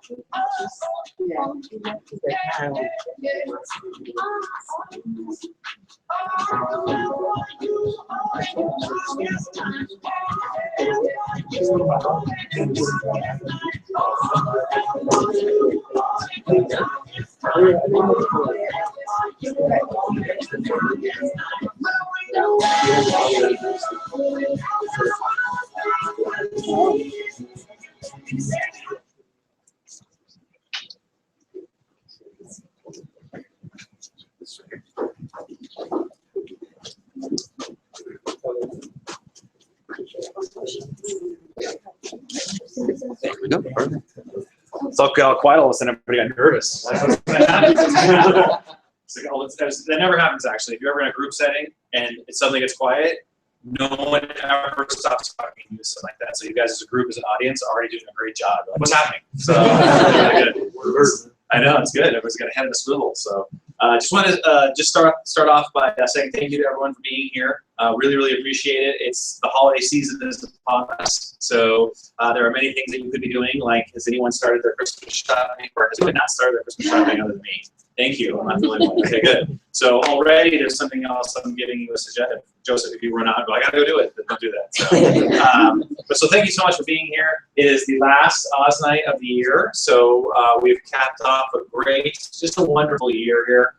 There we go. It's all quiet all of a sudden. Everybody got nervous. That never happens actually. If you're ever in a group setting and it suddenly gets quiet, no one ever stops talking to you, something like that. So you guys as a group, as an audience, are already doing a great job. Like, what's happening? So really good. I know, it's good. Everyone's got a head in a swivel. So just want to just start off by saying thank you to everyone for being here. Really, really appreciate it. It's the holiday season is upon us. So there are many things that you could be doing, like has anyone started their Christmas shopping, or has anyone not started their Christmas shopping other than me? Thank you. I'm not the only one. Okay, good. So already there's something else I'm giving you a suggestion. Joseph, if you run out and go, I gotta go do it, then don't do that. So thank you so much for being here. It is the last AAA'z Night of the year. So we've capped off a great, just a wonderful year here.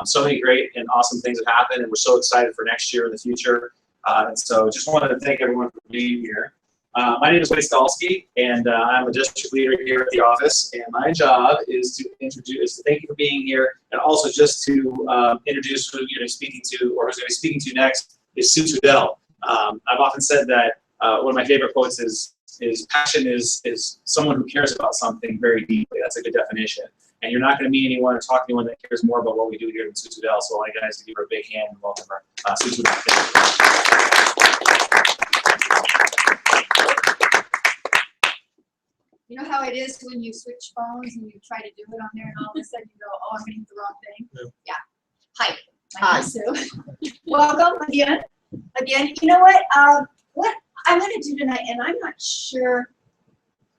So many great and awesome things have happened, and we're so excited for next year and the future. And so just wanted to thank everyone for being here. My name is Wade Skalski, and I'm a district leader here at the office. And my job is to thank you for being here, and also just to introduce who you're speaking to, or who's going to be speaking to next is Sue Trudell. I've often said that one of my favorite quotes is passion is someone who cares about something very deeply. That's a good definition. And you're not going to meet anyone or talk to anyone that cares more about what we do here than Sue Trudell. So I want you guys to give her a big hand and welcome her. Sue Trudell. You know how it is when you switch phones and you try to do it on there and all of a sudden you go, oh, I'm going to hit the wrong thing? Yeah. Hi. My name is Sue. Welcome again. You know what I'm going to do tonight, and I'm not sure,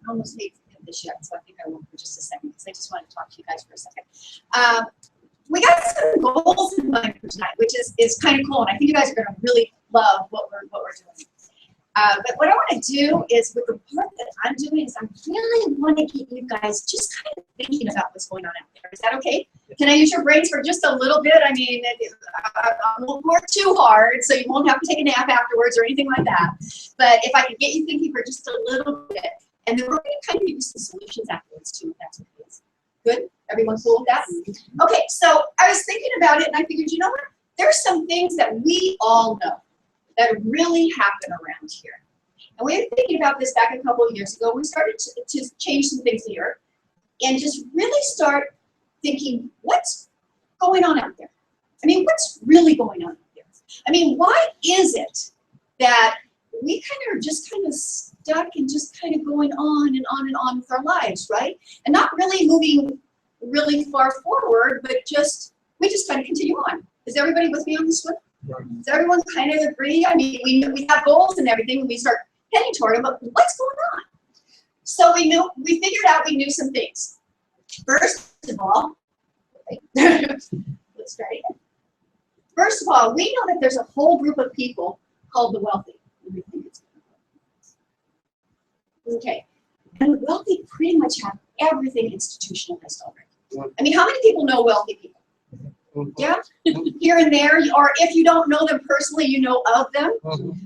I almost hate to hit this yet, so I think I will for just a second, because I just want to talk to you guys for a second. We got some goals in mind for tonight, which is kind of cool, and I think you guys are going to really love what we're doing. But what I want to do is, with the part that I'm doing, is I really want to get you guys just kind of thinking about what's going on out there. Is that okay? Can I use your brains for just a little bit? I mean, I won't work too hard, so you won't have to take a nap afterwards or anything like that. But if I could get you thinking for just a little bit, and then we're going to kind of give you some solutions afterwards too, if that's what it is. Good? Everyone cool with that? Okay, so I was thinking about it, and I figured, you know what? There's some things that we all know that really happen around here. And we were thinking about this back a couple of years ago. We started to change some things here and just really start thinking, what's going on out there? I mean, what's really going on out there? I mean, why is it that we kind of are just kind of stuck and just kind of going on and on and on with our lives, right? And not really moving really far forward, but we just kind of continue on. Is everybody with me on this one? Does everyone kind of agree? I mean, we have goals and everything, and we start heading toward them, but what's going on? So we figured out we knew some things. First of all, let's try it again. First of all, we know that there's a whole group of people called the wealthy. Okay, and the wealthy pretty much have everything institutionalized already. I mean, how many people know wealthy people? Yeah, here and there, or if you don't know them personally, you know of them.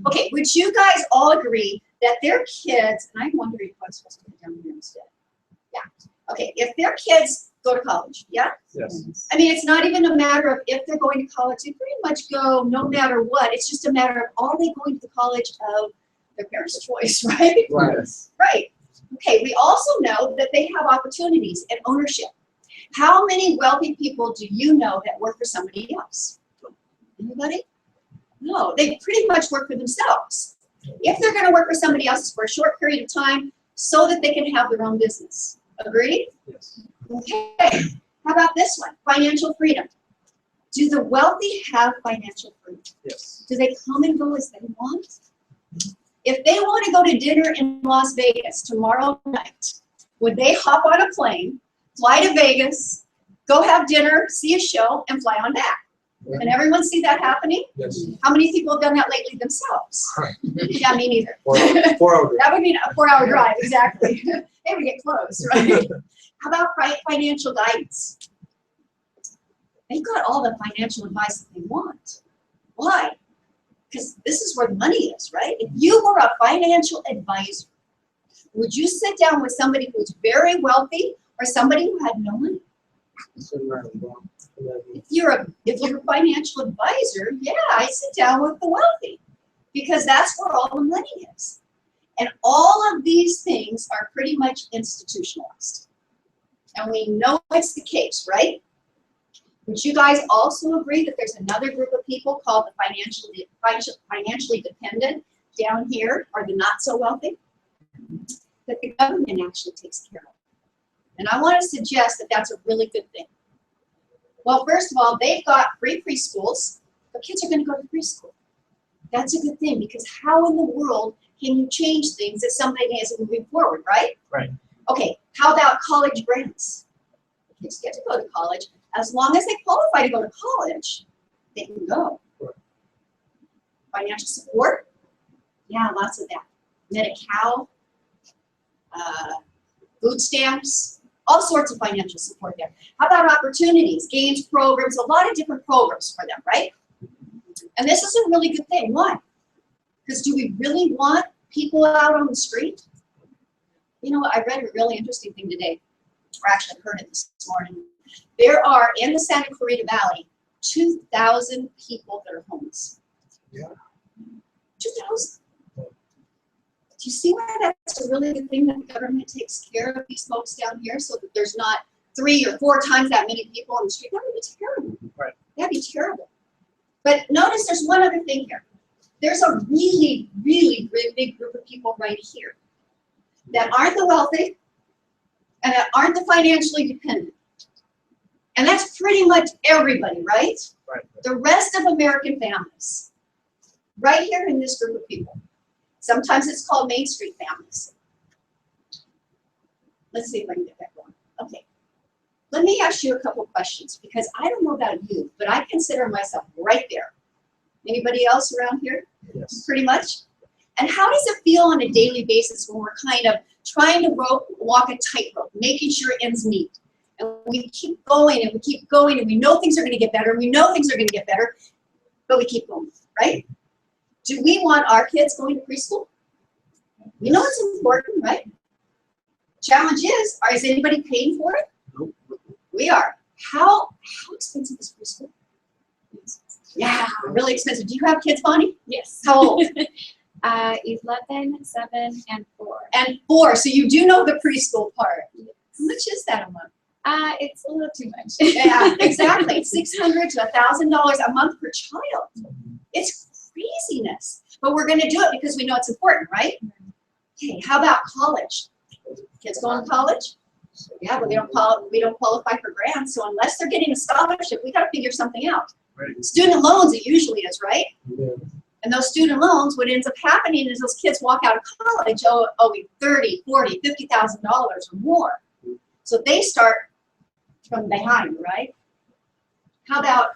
Okay, would you guys all agree that their kids, and I'm wondering if I'm supposed to put down here instead. Yeah, okay, if their kids go to college, yeah? Yes. I mean, it's not even a matter of if they're going to college, they pretty much go no matter what. It's just a matter of, are they going to the college of their parents' choice, right? Right. Right. Okay, we also know that they have opportunities and ownership. How many wealthy people do you know that work for somebody else? Anybody? No, they pretty much work for themselves. If they're going to work for somebody else, it's for a short period of time so that they can have their own business. Agreed? Yes. Okay. How about this one? Financial freedom. Do the wealthy have financial freedom? Yes. Do they come and go as they want? If they want to go to dinner in Las Vegas tomorrow night, would they hop on a plane, fly to Vegas, go have dinner, see a show, and fly on back? Yeah. Can everyone see that happening? Yes. How many people have done that lately themselves? Right. Yeah, me neither. 4 hours. That would mean a 4-hour drive, exactly. Hey, we get close, right? How about financial guidance? They've got all the financial advice that they want. Why? Because this is where the money is, right? If you were a financial advisor, would you sit down with somebody who's very wealthy or somebody who had no money? If you're a financial advisor, yeah, I sit down with the wealthy because that's where all the money is. And all of these things are pretty much institutionalized. And we know it's the case, right? Would you guys also agree that there's another group of people called the financially dependent down here, or the not so wealthy, that the government actually takes care of? And I want to suggest that that's a really good thing. Well, first of all, they've got free preschools, but kids are going to go to preschool. That's a good thing, because how in the world can you change things if somebody isn't moving forward, right? Right. Okay, how about college grants? Kids get to go to college. As long as they qualify to go to college, they can go. Right. Financial support? Yeah, lots of that. Medi-Cal, food stamps, all sorts of financial support there. How about opportunities, games programs, a lot of different programs for them, right? And this is a really good thing. Why? Because do we really want people out on the street? You know what, I read a really interesting thing today, or actually heard it this morning. There are, in the Santa Clarita Valley, 2,000 people that are homeless. Yeah. 2,000. Do you see why that's a really good thing that the government takes care of these folks down here so that there's not 3 or 4 times that many people on the street? That would be terrible. Right. That'd be terrible. But notice there's one other thing here. There's a really, really big group of people right here that aren't the wealthy and that aren't the financially dependent. And that's pretty much everybody, right? Right. The rest of American families, right here in this group of people. Sometimes it's called Main Street families. Let's see if I can get that going. Okay. Let me ask you a couple questions, because I don't know about you, but I consider myself right there. Anybody else around here? Yes. Pretty much. And how does it feel on a daily basis when we're kind of trying to walk a tightrope, making sure ends meet? And we keep going and we keep going, and we know things are going to get better, and we know things are going to get better, but we keep going, right? Do we want our kids going to preschool? We know it's important, right? Challenge is anybody paying for it? Nope. We are. How expensive is preschool? Yeah, really expensive. Do you have kids, Bonnie? Yes. How old? 11, 7, and 4. And 4. So you do know the preschool part. How much is that a month? It's a little too much. Yeah, exactly. $600 to $1,000 a month per child. It's craziness. But we're going to do it because we know it's important, right? Okay, how about college? Kids going to college? Yeah, but we don't qualify for grants, so unless they're getting a scholarship, we got to figure something out. Right. Student loans, it usually is, right? Yeah. And those student loans, what ends up happening is those kids walk out of college owing $30,000, $40,000, $50,000 or more. So they start from behind, right? How about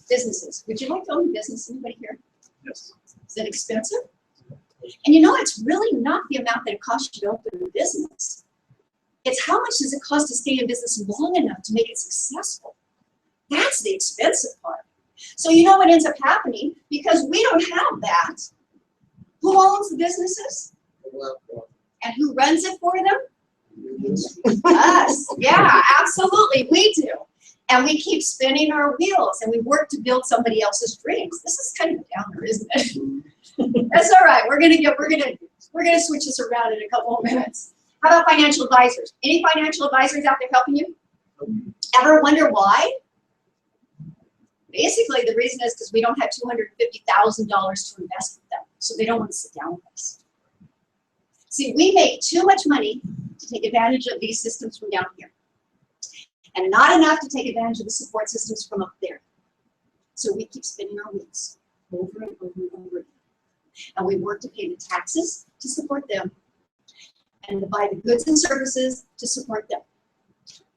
businesses? Would you like to own a business? Anybody here? Yes. Is it expensive? And you know, it's really not the amount that it costs you to open a business. It's how much does it cost to stay in business long enough to make it successful. That's the expensive part. So you know what ends up happening? Because we don't have that. Who owns the businesses? And who runs it for them? Us. Yeah, absolutely. We do. And we keep spinning our wheels, and we work to build somebody else's dreams. This is kind of a downer, isn't it? That's all right. We're gonna switch this around in a couple of minutes. How about financial advisors? Any financial advisors out there helping you? Ever wonder why? Basically, the reason is because we don't have $250,000 to invest with them, so they don't want to sit down with us. See, we make too much money to take advantage of these systems from down here, and not enough to take advantage of the support systems from up there. So we keep spinning our wheels over and over and over again. And we work to pay the taxes to support them. and to buy the goods and services to support them.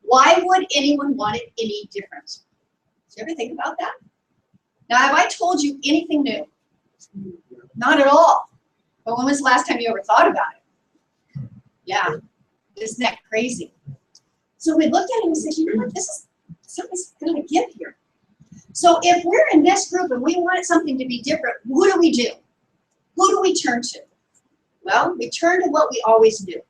Why would anyone want it any different? Did you ever think about that? Now, have I told you anything new? Not at all. But when was the last time you ever thought about it? Yeah, isn't that crazy? So we looked at it and we said, you know what, this is, something's gonna give here. So if we're in this group and we want something to be different, what do we do? Who do we turn to? Well, we turn to what we always do.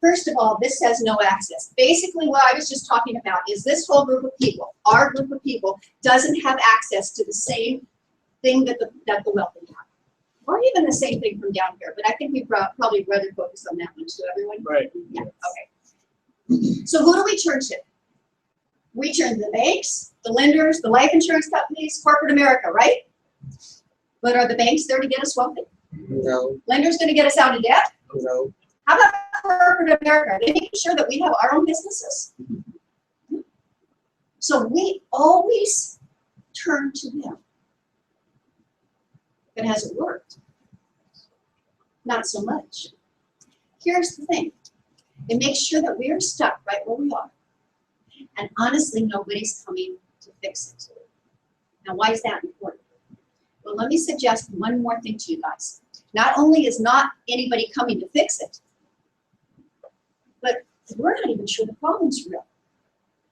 First of all, this says no access. Basically, what I was just talking about is this whole group of people, our group of people, doesn't have access to the same thing that the wealthy have. Or even the same thing from down here, but I think we probably rather focus on that one too, everyone? Right. Yeah, okay. So who do we turn to? We turn to the banks, the lenders, the life insurance companies, corporate America, right? But are the banks there to get us wealthy? No. Lenders going to get us out of debt? No. How about corporate America? Are they making sure that we have our own businesses? So we always turn to them. But has it worked? Not so much. Here's the thing. It makes sure that we are stuck right where we are. And honestly, nobody's coming to fix it. Now, why is that important? Well, let me suggest one more thing to you guys. Not only is not anybody coming to fix it, but we're not even sure the problem's real.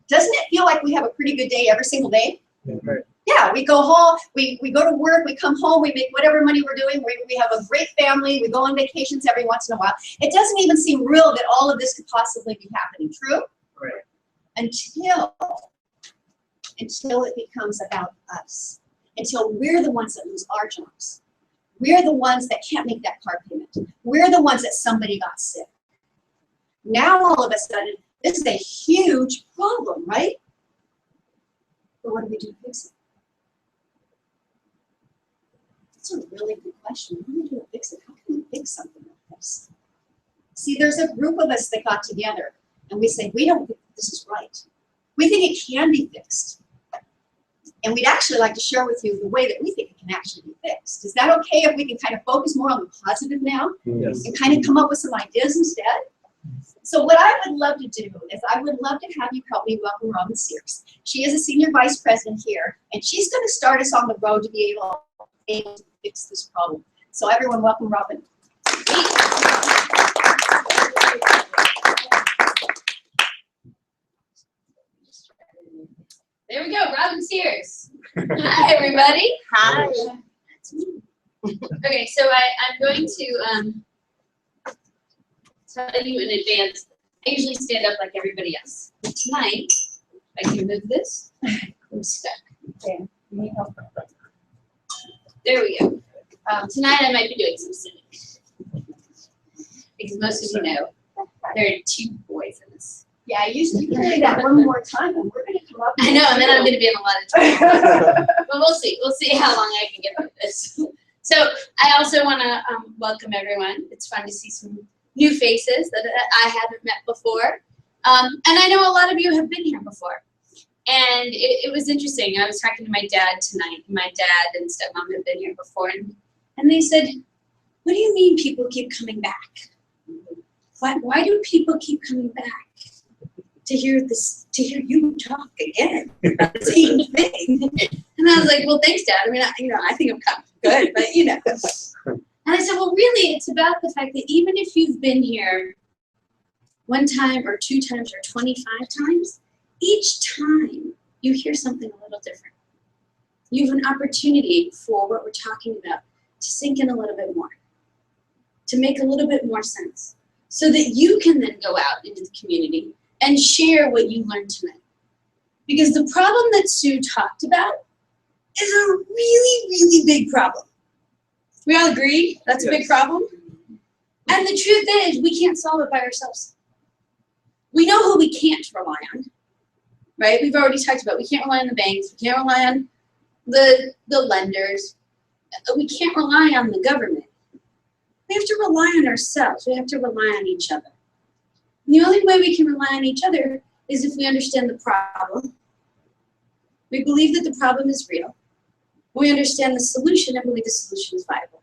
Doesn't it feel like we have a pretty good day every single day? Right. Yeah, we go home, we go to work, we come home, we make whatever money we're doing, we have a great family, we go on vacations every once in a while. It doesn't even seem real that all of this could possibly be happening, true? Right. Until it becomes about us. Until we're the ones that lose our jobs. We're the ones that can't make that car payment. We're the ones that somebody got sick. Now all of a sudden, this is a huge problem, right? But what do we do to fix it? That's a really good question. What do we do to fix it? How can we fix something like this? See, there's a group of us that got together and we say, we don't think this is right. We think it can be fixed. And we'd actually like to share with you the way that we think it can actually be fixed. Is that okay if we can kind of focus more on the positive now? Yes. And kind of come up with some ideas instead? So what I would love to do is I would love to have you help me welcome Robin Sears. She is a senior vice president here, and she's going to start us on the road to be able to fix this problem. So everyone, welcome Robin. There we go, Robin Sears. Hi, everybody. Hi. That's me. Okay, so I'm going to tell you in advance. I usually stand up like everybody else. But tonight, I can move this. I'm stuck. Okay. There we go. Tonight, I might be doing some sitting. Because most of you know, there are two boys in this. Yeah, you can do that one more time, and we're going to come up. I know, and then I'm going to be in a lot of trouble. But we'll see. We'll see how long I can get through this. So I also want to welcome everyone. It's fun to see some new faces that I haven't met before. And I know a lot of you have been here before. And it was interesting. I was talking to my dad tonight. My dad and stepmom have been here before. And they said, what do you mean people keep coming back? Why do people keep coming back? To hear you talk again, same thing. And I was like, well, thanks, Dad. I mean, I think I'm kind of good, but And I said, well, really, it's about the fact that even if you've been here one time or two times or 25 times, each time you hear something a little different. You have an opportunity for what we're talking about to sink in a little bit more, to make a little bit more sense, so that you can then go out into the community and share what you learned tonight. Because the problem that Sue talked about is a really, really big problem. We all agree that's a big problem? And the truth is, we can't solve it by ourselves. We know who we can't rely on, right? We've already talked about, we can't rely on the banks, we can't rely on the lenders, we can't rely on the government. We have to rely on ourselves, we have to rely on each other. And the only way we can rely on each other is if we understand the problem. We believe that the problem is real. We understand the solution and believe the solution is viable.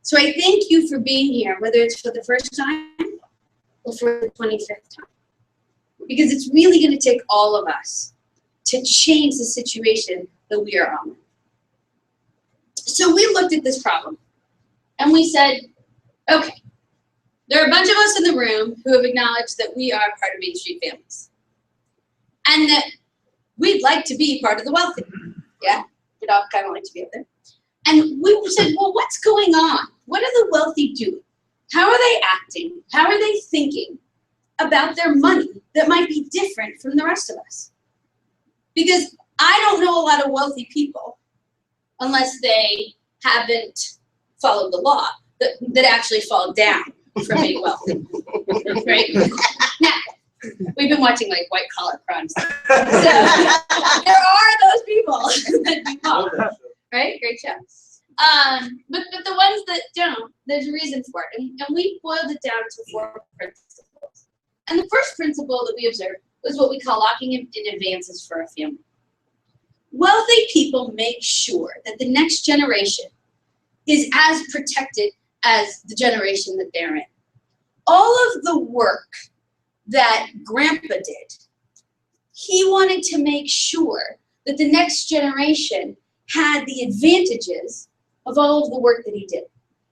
So I thank you for being here, whether it's for the first time for the 25th time. Because it's really going to take all of us to change the situation that we are on. So we looked at this problem and we said, okay, there are a bunch of us in the room who have acknowledged that we are part of Main Street families and that we'd like to be part of the wealthy. Yeah, we'd all kind of like to be up there. And we said, well, what's going on? What are the wealthy doing? How are they acting? How are they thinking about their money that might be different from the rest of us? Because I don't know a lot of wealthy people unless they haven't followed the law that actually fall down from being wealthy, right? Now, we've been watching like white collar crimes. So there are those people that do well, right? Great show. But the ones that don't, there's a reason for it. And we boiled it down to 4 principles. And the first principle that we observed was what we call locking in advances for a family. Wealthy people make sure that the next generation is as protected as the generation that they're in. All of the work that Grandpa did, he wanted to make sure that the next generation had the advantages of all of the work that he did.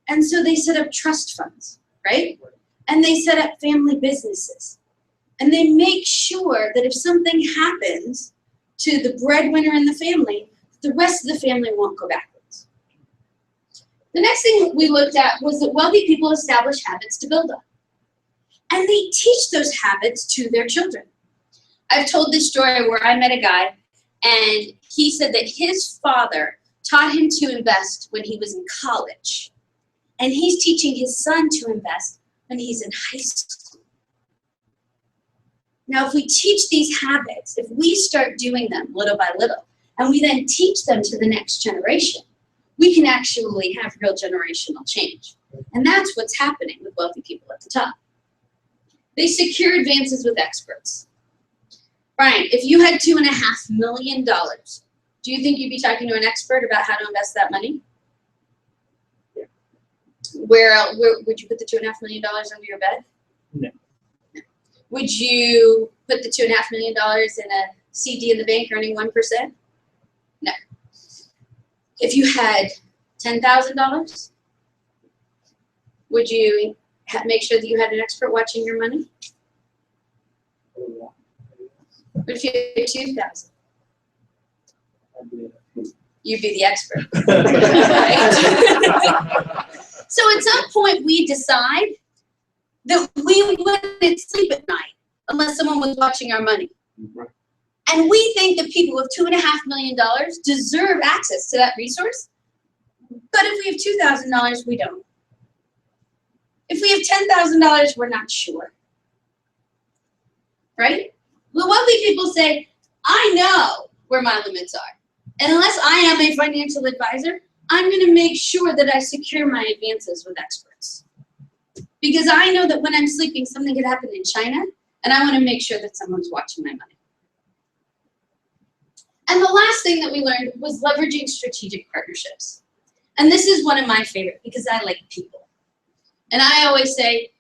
And so they set up trust funds, right? And they set up family businesses. And they make sure that if something happens to the breadwinner in the family, the rest of the family won't go backwards. The next thing we looked at was that wealthy people establish habits to build on. And they teach those habits to their children. I've told this story where I met a guy and he said that his father taught him to invest when he was in college. And he's teaching his son to invest when he's in high school. Now, if we teach these habits, if we start doing them little by little, and we then teach them to the next generation, we can actually have real generational change. And that's what's happening with wealthy people at the top. They secure advances with experts. Brian, if you had $2.5 million, do you think you'd be talking to an expert about how to invest that money? Yeah. Where would you put the $2.5 million under your bed? No. Would you put the $2.5 million in a CD in the bank earning 1%? No. If you had $10,000, would you make sure that you had an expert watching your money? What if you had 2,000? You'd be the expert. So at some point we decide that we wouldn't sleep at night unless someone was watching our money. And we think that people with $2.5 million deserve access to that resource. But if we have $2,000, we don't. If we have $10,000, we're not sure. Right? The wealthy people say, I know where my limits are. And unless I am a financial advisor, I'm going to make sure that I secure my advances with experts. Because I know that when I'm sleeping, something could happen in China, and I want to make sure that someone's watching my money. And the last thing that we learned was leveraging strategic partnerships. And this is one of my favorite because I like people. And I always say,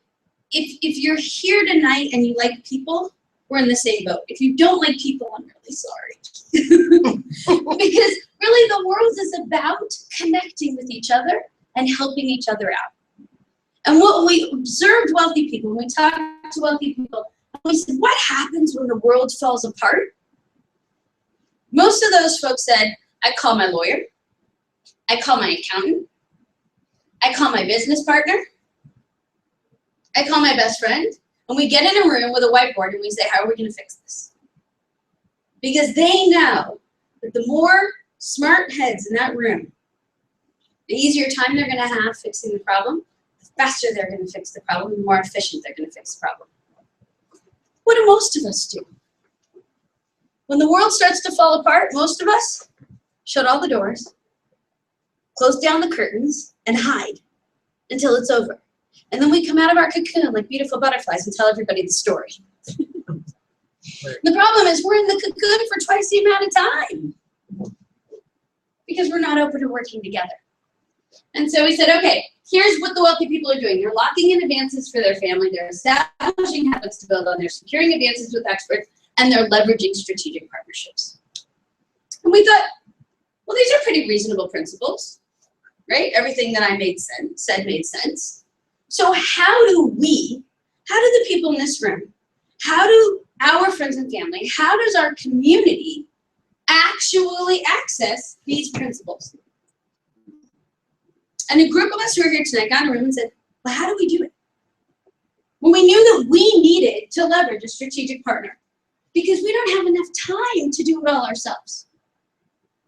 if you're here tonight and you like people, we're in the same boat. If you don't like people, I'm really sorry. Because really the world is about connecting with each other and helping each other out. And what we observed wealthy people, when we talked to wealthy people, we said, what happens when the world falls apart? Most of those folks said, I call my lawyer, I call my accountant, I call my business partner, I call my best friend, and we get in a room with a whiteboard and we say, how are we going to fix this? Because they know that the more smart heads in that room, the easier time they're going to have fixing the problem, the faster they're going to fix the problem, the more efficient they're going to fix the problem. What do most of us do? When the world starts to fall apart, most of us shut all the doors, close down the curtains, and hide until it's over. And then we come out of our cocoon like beautiful butterflies and tell everybody the story. The problem is we're in the cocoon for twice the amount of time because we're not open to working together. And so we said, okay, here's what the wealthy people are doing. They're locking in advances for their family. They're establishing habits to build on. They're securing advances with experts, and they're leveraging strategic partnerships. And we thought, well, these are pretty reasonable principles, right? Everything that I said made sense. So how do the people in this room, how do our friends and family, how does our community actually access these principles? And a group of us who are here tonight got in a room and said, well, how do we do it? Well, we knew that we needed to leverage a strategic partner because we don't have enough time to do it all ourselves.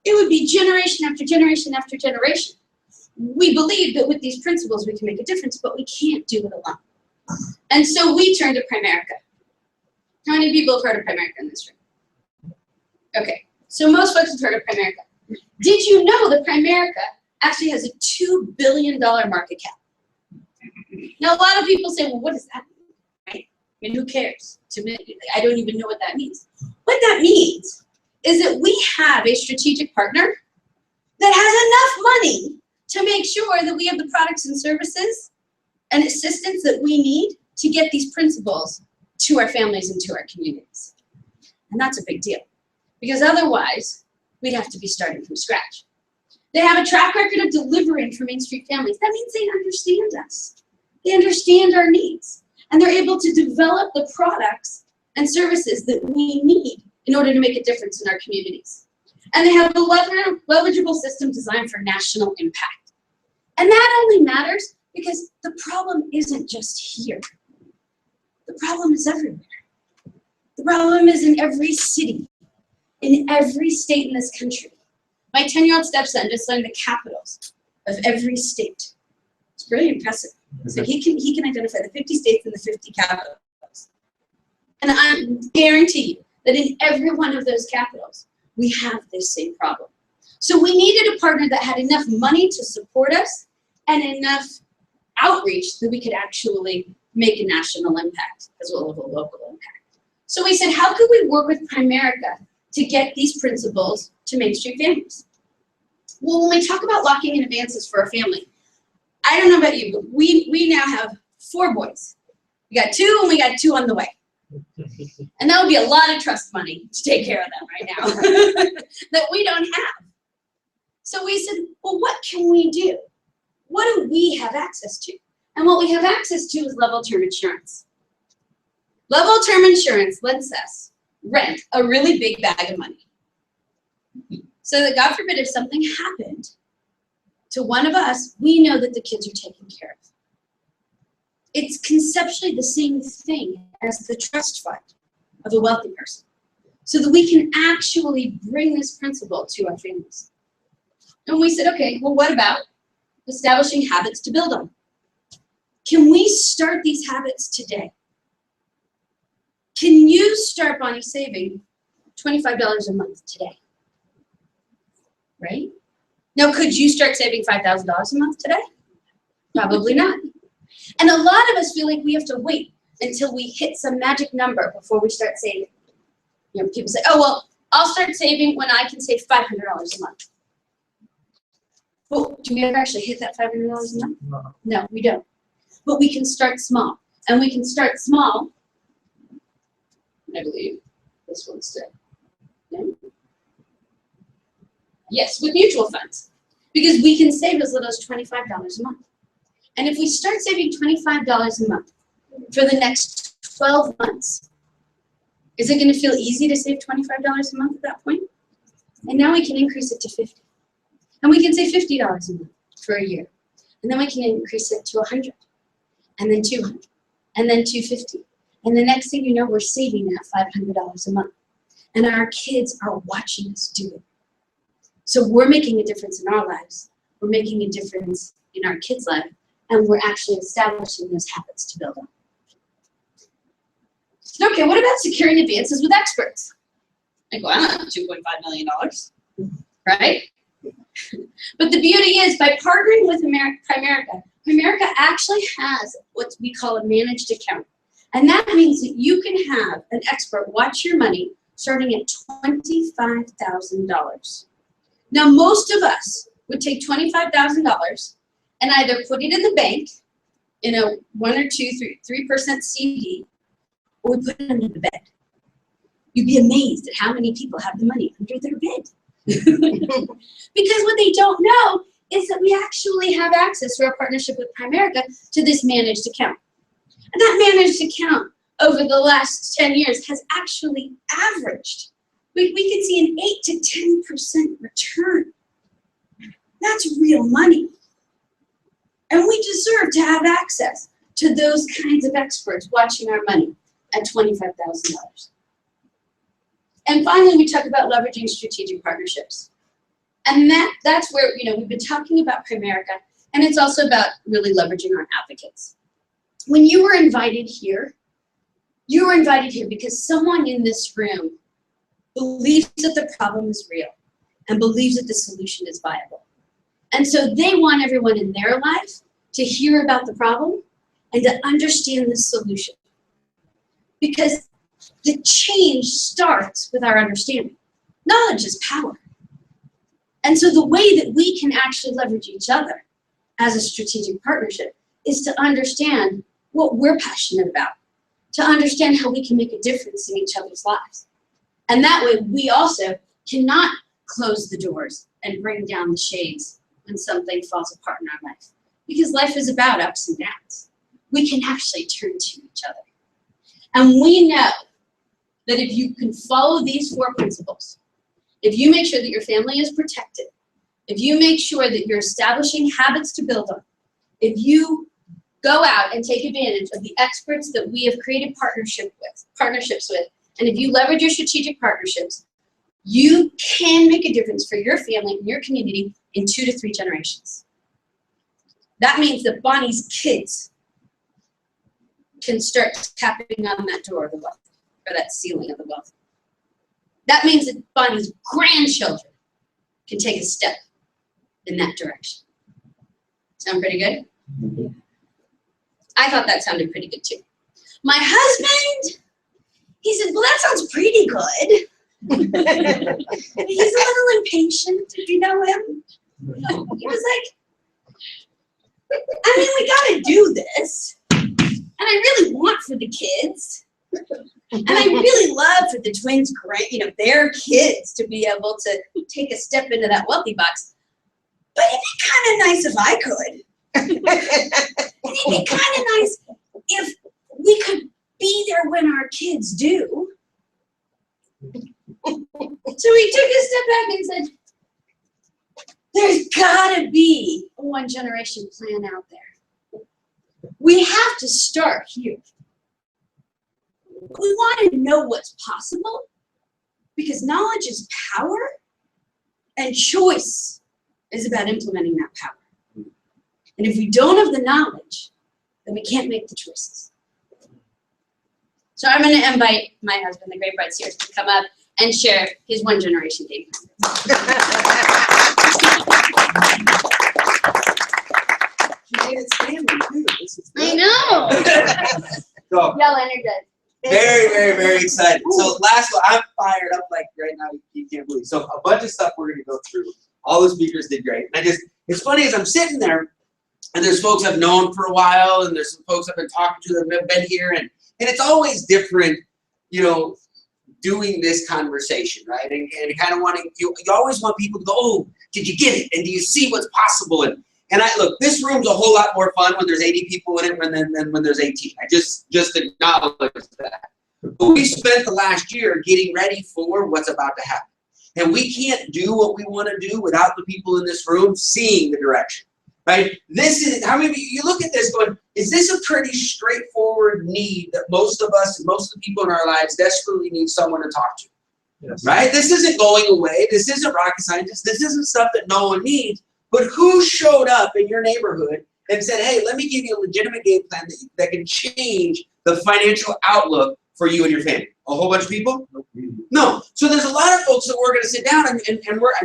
It would be generation after generation after generation. We believe that with these principles we can make a difference, but we can't do it alone. And so we turned to Primerica. How many people have heard of Primerica in this room? Okay, so most folks have heard of Primerica. Did you know that Primerica actually has a $2 billion market cap? Now, a lot of people say, well, what does that mean? Right? I mean, who cares? To me, I don't even know what that means. What that means is that we have a strategic partner that has enough money to make sure that we have the products and services and assistance that we need to get these principles to our families and to our communities. And that's a big deal, because otherwise we'd have to be starting from scratch. They have a track record of delivering for Main Street families. That means they understand us. They understand our needs, and they're able to develop the products and services that we need in order to make a difference in our communities. And they have a leverageable system designed for national impact. And that only matters because the problem isn't just here. The problem is everywhere. The problem is in every city, in every state in this country. My 10-year-old stepson just learned the capitals of every state. It's really impressive. So he can identify the 50 states and the 50 capitals. And I guarantee you that in every one of those capitals, we have this same problem. So we needed a partner that had enough money to support us and enough outreach that we could actually make a national impact as well as a local impact. So we said, how could we work with Primerica to get these principles to Main Street families? Well, when we talk about locking in advances for our family, I don't know about you, but we now have 4 boys. We got 2 and we got 2 on the way. And that would be a lot of trust money to take care of them right now that we don't have. So we said, well, what can we do? What do we have access to? And what we have access to is level term insurance. Level term insurance lets us rent a really big bag of money. So that God forbid if something happened to one of us, we know that the kids are taken care of. It's conceptually the same thing as the trust fund of a wealthy person, so that we can actually bring this principle to our families. And we said, okay, well, what about establishing habits to build on? Can we start these habits today? Can you start, Bonnie, saving $25 a month today? Right? Now, could you start saving $5,000 a month today? Probably not. And a lot of us feel like we have to wait until we hit some magic number before we start saving. You know, people say, oh, well, I'll start saving when I can save $500 a month. Well, do we ever actually hit that $500 a month? No. No, we don't. But we can start small. And we can start small, I believe this one's dead. No? Yes, with mutual funds. Because we can save as little as $25 a month. And if we start saving $25 a month for the next 12 months, is it going to feel easy to save $25 a month at that point? And now we can increase it to $50. And we can save $50 a month for a year. And then we can increase it to $100. And then $200. And then $250. And the next thing you know, we're saving that $500 a month. And our kids are watching us do it. So we're making a difference in our lives. We're making a difference in our kids' lives. And we're actually establishing those habits to build on. So, okay, what about securing advances with experts? Like, well, I don't have $2.5 million, right? But the beauty is, by partnering with Primerica, Primerica actually has what we call a managed account. And that means that you can have an expert watch your money starting at $25,000. Now, most of us would take $25,000 and either put it in the bank in a 1 or 3% CD, or we put it under the bed. You'd be amazed at how many people have the money under their bed. Because what they don't know is that we actually have access through our partnership with Primerica to this managed account. And that managed account over the last 10 years has actually averaged. We can see an 8 to 10% return. That's real money. And we deserve to have access to those kinds of experts watching our money at $25,000. And finally, we talk about leveraging strategic partnerships. And that's where, we've been talking about Primerica, and it's also about really leveraging our advocates. When you were invited here because someone in this room believes that the problem is real and believes that the solution is viable. And so they want everyone in their life to hear about the problem and to understand the solution. Because the change starts with our understanding. Knowledge is power. And so the way that we can actually leverage each other as a strategic partnership is to understand what we're passionate about, to understand how we can make a difference in each other's lives. And that way we also cannot close the doors and bring down the shades when something falls apart in our life. Because life is about ups and downs. We can actually turn to each other. And we know that if you can follow these 4 principles, if you make sure that your family is protected, if you make sure that you're establishing habits to build on, if you go out and take advantage of the experts that we have created partnerships with, and if you leverage your strategic partnerships, you can make a difference for your family and your community in 2 to 3 generations. That means that Bonnie's kids can start tapping on that door of the wealth, or that ceiling of the wealth. That means that Bonnie's grandchildren can take a step in that direction. Sound pretty good? Mm-hmm. I thought that sounded pretty good too. My husband, he said, well, that sounds pretty good. He's a little impatient, if you know him. He was like, I mean, we gotta do this. And I really want for the kids. And I really love for the twins, their kids to be able to take a step into that wealthy box. But it'd be kind of nice if I could. It'd be kind of nice if we could be there when our kids do. So he took a step back and said, there's gotta be a 1-generation plan out there. We have to start here. We want to know what's possible because knowledge is power and choice is about implementing that power. And if we don't have the knowledge, then we can't make the choices. So I'm going to invite my husband, the great Brett Sears, to come up and share his 1-generation game plan. I know. So, Y'all energized. very, very, very excited. So last one, I'm fired up like right now, you can't believe. So a bunch of stuff we're gonna go through. All the speakers did great. And it's funny as I'm sitting there, and there's folks I've known for a while, and there's some folks I've been talking to that have been here, and it's always different, doing this conversation, right? And kind of wanting, you always want people to go, oh, did you get it? And do you see what's possible? And look, this room's a whole lot more fun when there's 80 people in it than when there's 18. I just acknowledge that. But we spent the last year getting ready for what's about to happen. And we can't do what we want to do without the people in this room seeing the direction, right? This is, how many of you look at this going, is this a pretty straightforward need that most of us and most of the people in our lives desperately need someone to talk to? Yes. Right? This isn't going away. This isn't rocket science. This isn't stuff that no one needs. But who showed up in your neighborhood and said, hey, let me give you a legitimate game plan that can change the financial outlook for you and your family? A whole bunch of people? No. So there's a lot of folks that we're going to sit down and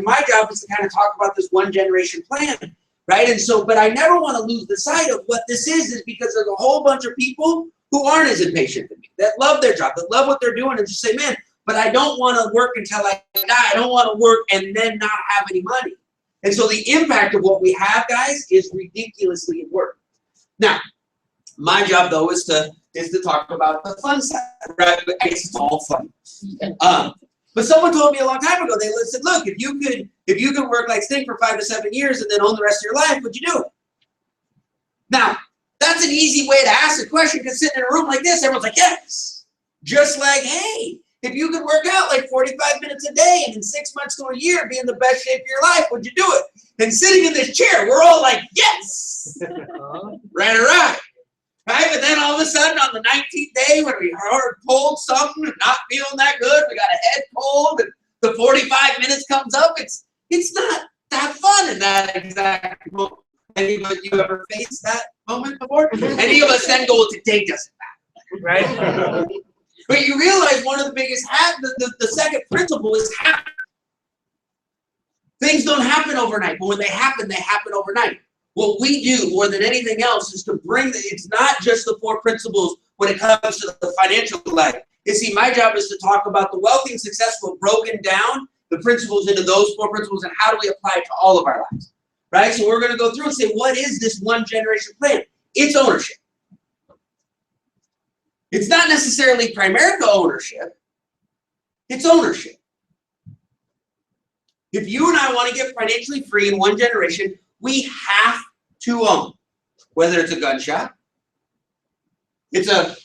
my job is to kind of talk about this 1-generation plan, right? And so, but I never want to lose the sight of what this is because there's a whole bunch of people who aren't as impatient as me, that love their job, that love what they're doing, and just say, man, but I don't want to work until I die. I don't want to work and then not have any money. And so the impact of what we have, guys, is ridiculously important. Now, my job though is to talk about the fun side, right? But I guess it's all fun. But someone told me a long time ago, they said, look, if you could work like Sting for 5 to 7 years and then own the rest of your life, would you do it? Now, that's an easy way to ask a question, because sitting in a room like this, everyone's like, yes. Just like, hey, if you could work out like 45 minutes a day and in 6 months to a year be in the best shape of your life, would you do it? And sitting in this chair, we're all like, yes. Right. Right? But then all of a sudden on the 19th day when we heard pulled something and not feeling that good, we got a head cold and the 45 minutes comes up, it's not that fun in that exact moment. Any of you ever faced that moment before? Any of us then go, well, today doesn't matter, right? But you realize one of the biggest, the second principle is happen. Things don't happen overnight, but when they happen overnight. What we do more than anything else is to bring, it's not just the 4 principles when it comes to the financial life. You see, my job is to talk about the wealthy and successful, broken down the principles into those 4 principles and how do we apply it to all of our lives, right? So we're going to go through and say, what is this one generation plan? It's ownership. It's not necessarily Primerica ownership. It's ownership. If you and I want to get financially free in one generation, we have to own, whether it's a gun shop, it's a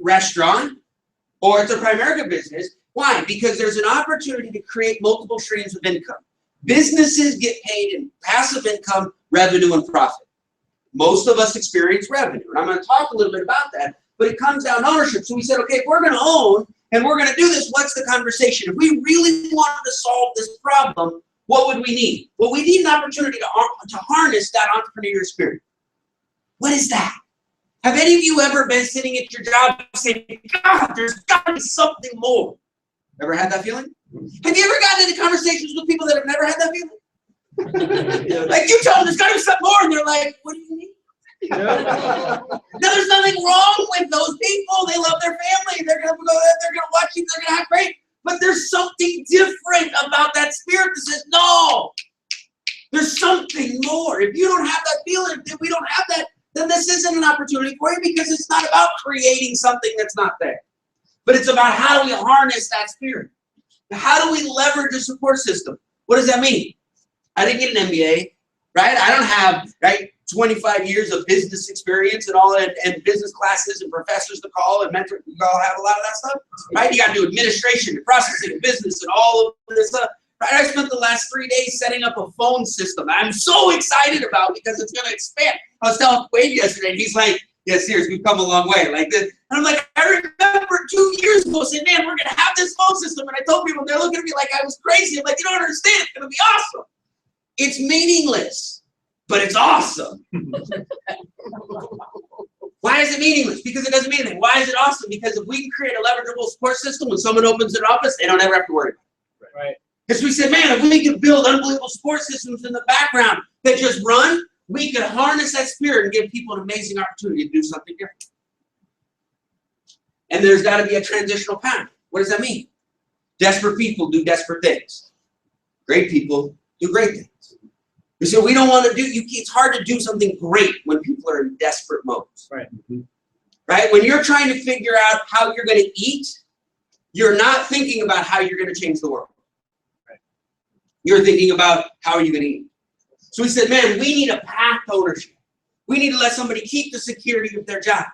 restaurant, or it's a Primerica business. Why? Because there's an opportunity to create multiple streams of income. Businesses get paid in passive income, revenue, and profit. Most of us experience revenue, and I'm going to talk a little bit about that, but it comes down to ownership. So we said, okay, if we're going to own and we're going to do this, what's the conversation? If we really wanted to solve this problem, what would we need? Well, we need an opportunity to harness that entrepreneurial spirit. What is that? Have any of you ever been sitting at your job saying, God, there's got to be something more? Ever had that feeling? Have you ever gotten into conversations with people that have never had that feeling? Like you tell them there's got to be something more, and they're like, what do you mean? Now, there's nothing wrong with those people. They love their family. They're going to go there. They're going to watch you. They're going to have great. But there's something different about that spirit that says, no, there's something more. If you don't have that feeling, if we don't have that, then this isn't an opportunity for you, because it's not about creating something that's not there. But it's about how do we harness that spirit? How do we leverage a support system? What does that mean? I didn't get an MBA, right? I don't have, right, 25 years of business experience and all that, and business classes and professors to call and mentor. You all have a lot of that stuff, right? You got to do administration and processing and business and all of this stuff. Right? I spent the last 3 days setting up a phone system I'm so excited about because it's going to expand. I was telling Wade yesterday, and he's like, yeah, seriously, we've come a long way. Like this. And I'm like, I remember 2 years ago saying, man, we're going to have this phone system. And I told people, they're looking at me like I was crazy. I'm like, you don't understand. It's going to be awesome. It's meaningless, but it's awesome. Why is it meaningless? Because it doesn't mean anything. Why is it awesome? Because if we can create a leverageable support system, when someone opens an office, they don't ever have to worry about it. Right. Because we said, man, if we can build unbelievable support systems in the background that just run, we could harness that spirit and give people an amazing opportunity to do something different. And there's got to be a transitional path. What does that mean? Desperate people do desperate things. Great people do great things. We say we don't want to do, it's hard to do something great when people are in desperate modes. Right. Right? When you're trying to figure out how you're going to eat, you're not thinking about how you're going to change the world. Right. You're thinking about how are you going to eat. So we said, man, we need a path to ownership. We need to let somebody keep the security of their job.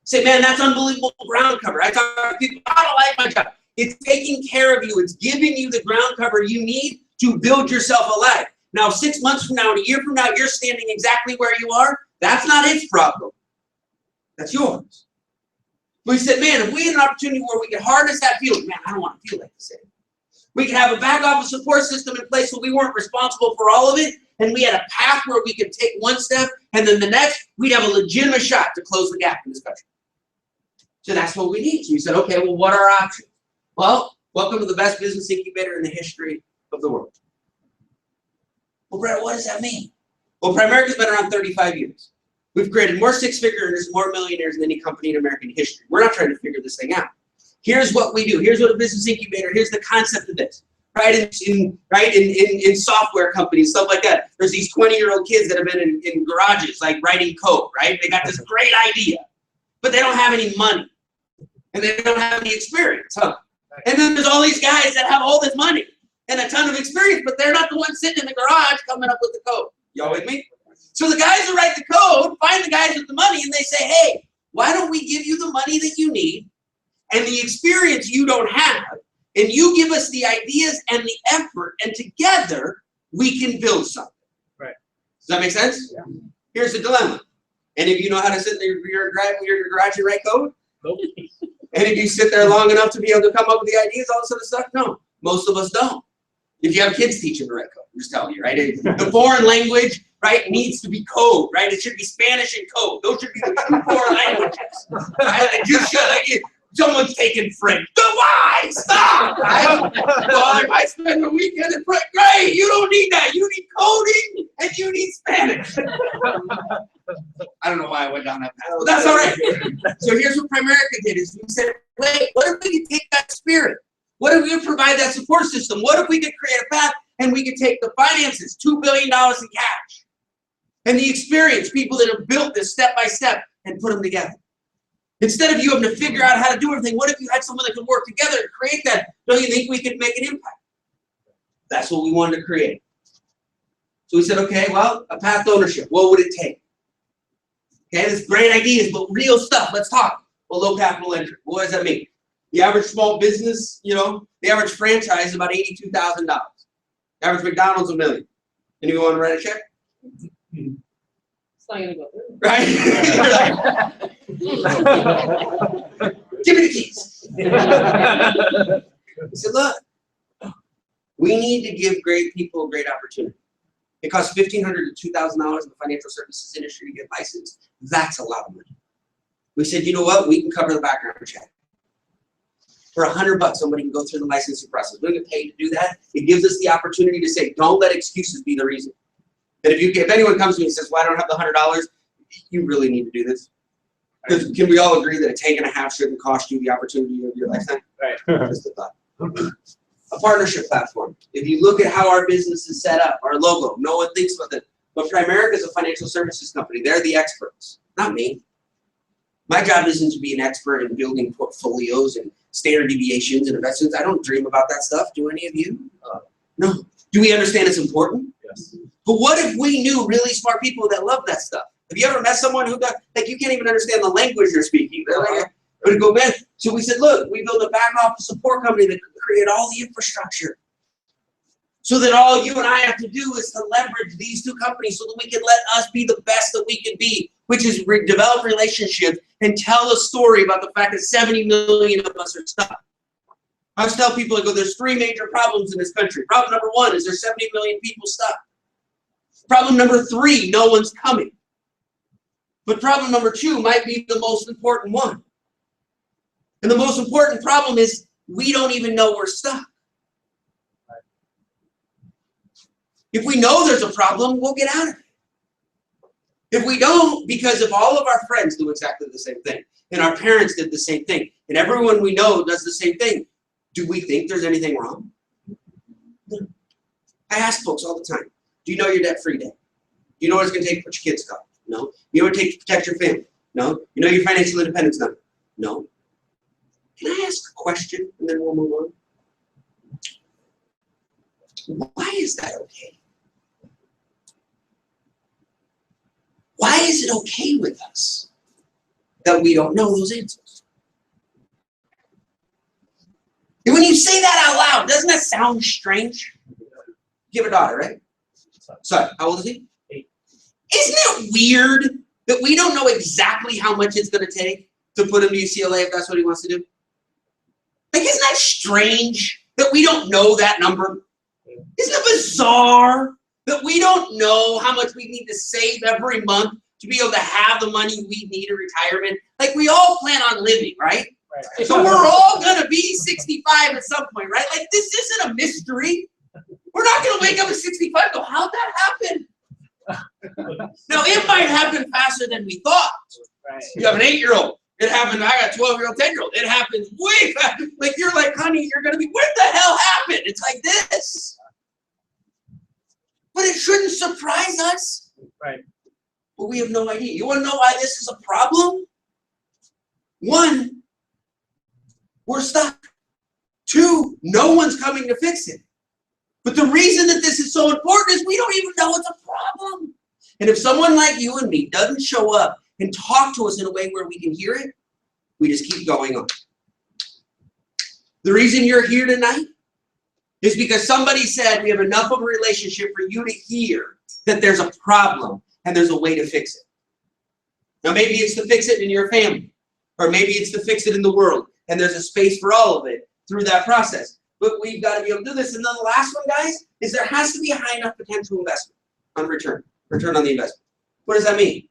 Say, man, that's unbelievable ground cover. I talk to people, I don't like my job. It's taking care of you. It's giving you the ground cover you need to build yourself a life. Now, 6 months from now, and a year from now, you're standing exactly where you are. That's not its problem. That's yours. We said, man, if we had an opportunity where we could harness that feeling, man, I don't want to feel like this anymore. We could have a back office support system in place so we weren't responsible for all of it, and we had a path where we could take one step, and then the next, we'd have a legitimate shot to close the gap in this country. So that's what we need. So we said, okay, well, what are our options? Well, welcome to the best business incubator in the history of the world. Well, Brett, what does that mean? Well, Primerica's been around 35 years. We've created more six-figure earners, more millionaires than any company in American history. We're not trying to figure this thing out. Here's what we do. Here's what a business incubator, here's the concept of this. right? In software companies, stuff like that. There's these 20-year-old kids that have been in garages, like writing code, right? They got this great idea, but they don't have any money, and they don't have any experience, huh? And then there's all these guys that have all this money and a ton of experience, but they're not the ones sitting in the garage coming up with the code. Y'all with me? So the guys who write the code find the guys with the money, and they say, hey, why don't we give you the money that you need and the experience you don't have, and you give us the ideas and the effort, and together we can build something. Right. Does that make sense? Yeah. Here's the dilemma. Any of you know how to sit in your garage and write code? Nope. Any of you sit there long enough to be able to come up with the ideas, all this other stuff? No. Most of us don't. If you have kids, teach them to write code. I'm just telling you, right? The foreign language, right, needs to be code, right? It should be Spanish and code. Those should be the two foreign languages. Right? You should, like, someone's taking French. Why? Stop! Right? Well, if I spend the weekend in French, great. You don't need that. You need coding and you need Spanish. I don't know why I went down that path, but that's all right. So here's what Primerica did: is we said, wait, what if we could take that spirit? What if we could provide that support system? What if we could create a path and we could take the finances, $2 billion in cash, and the experience, people that have built this step by step, and put them together? Instead of you having to figure out how to do everything, what if you had someone that could work together and create that? Don't you think we could make an impact? That's what we wanted to create. So we said, okay, well, a path to ownership. What would it take? Okay, there's great ideas, but real stuff. Let's talk. Well, low capital entry. What does that mean? The average small business, you know, the average franchise is about $82,000. The average McDonald's $1 million. Anyone want to write a check? It's not gonna go through. Right? Give me the keys. He said, look, we need to give great people a great opportunity. It costs $1,500 to $2,000 in the financial services industry to get licensed. That's a lot of money. We said, you know what? We can cover the background check. For $100, somebody can go through the licensing process. We don't get paid to do that. It gives us the opportunity to say, don't let excuses be the reason. That if anyone comes to me and says, well, I don't have the $100, you really need to do this. Because can we all agree that a tank and a half shouldn't cost you the opportunity of your lifetime? Right. Just a thought. A partnership platform. If you look at how our business is set up, our logo, no one thinks about it. But Primerica is a financial services company. They're the experts, not me. My job isn't to be an expert in building portfolios and standard deviations and investments. I don't dream about that stuff. Do any of you? No. Do we understand it's important? Yes. But what if we knew really smart people that love that stuff? Have you ever met someone who does, like, you can't even understand the language you're speaking? They're like, but go back. So we said, look, we built a back office support company that could create all the infrastructure. So that all you and I have to do is to leverage these two companies so that we can let us be the best that we can be, which is develop relationships and tell a story about the fact that 70 million of us are stuck. I always tell people, I go, there's 3 major problems in this country. Problem number 1 is there's 70 million people stuck. Problem number 3, no one's coming. But problem number 2 might be the most important one. And the most important problem is we don't even know we're stuck. If we know there's a problem, we'll get out of it. If we don't, because if all of our friends do exactly the same thing, and our parents did the same thing, and everyone we know does the same thing, do we think there's anything wrong? No. I ask folks all the time, do you know your debt-free day? Do you know what it's going to take to put your kids to college? No. You know what it takes to protect your family? No. You know your financial independence number? No. Can I ask a question and then we'll move on? Why is that okay? Why is it okay with us that we don't know those answers? And when you say that out loud, doesn't that sound strange? You have a daughter, right? Sorry, how old is he? 8. Isn't it weird that we don't know exactly how much it's going to take to put him to UCLA if that's what he wants to do? Like, isn't that strange that we don't know that number? Isn't it bizarre that we don't know how much we need to save every month to be able to have the money we need in retirement? Like, we all plan on living, right? Right. So we're all going to be 65 at some point, right? Like, this isn't a mystery. We're not going to wake up at 65 and go, how'd that happen? Now, it might happen faster than we thought. Right. You have an 8-year-old. It happened. I got a 12-year-old, 10-year-old. It happens way fast. Like, you're like, honey, you're going to be, what the hell happened? It's like this. shouldn't surprise us. Right. But we have no idea. You want to know why this is a problem? One, we're stuck. Two, no one's coming to fix it. But the reason that this is so important is we don't even know it's a problem. And if someone like you and me doesn't show up and talk to us in a way where we can hear it, we just keep going on. The reason you're here tonight is because somebody said we have enough of a relationship for you to hear that there's a problem and there's a way to fix it. Now maybe it's to fix it in your family, or maybe it's to fix it in the world, and there's a space for all of it through that process. But we've got to be able to do this. And then the last one, guys, is there has to be a high enough potential investment on return on the investment. What does that mean?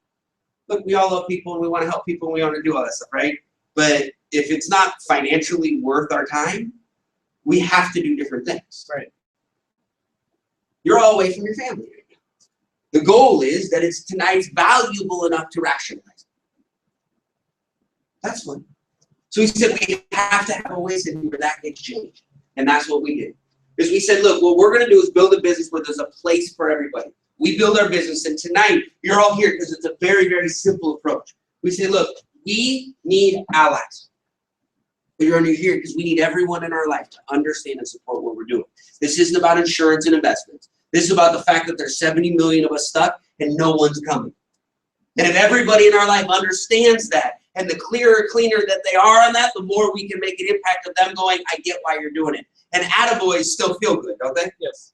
Look, we all love people and we want to help people and we want to do all that stuff, right? But if it's not financially worth our time, we have to do different things. Right. You're all away from your family right now. The goal is that it's tonight's valuable enough to rationalize it. That's one. So we said we have to have a way where that gets changed. And that's what we did. Is we said, look, what we're going to do is build a business where there's a place for everybody. We build our business, and tonight you're all here because it's a very, very simple approach. We say, look, we need allies. You're here because we need everyone in our life to understand and support what we're doing. This isn't about insurance and investments. This is about the fact that there's 70 million of us stuck and no one's coming. And if everybody in our life understands that, and the clearer, cleaner that they are on that, the more we can make an impact of them going, I get why you're doing it. And attaboys still feel good, don't they? Yes.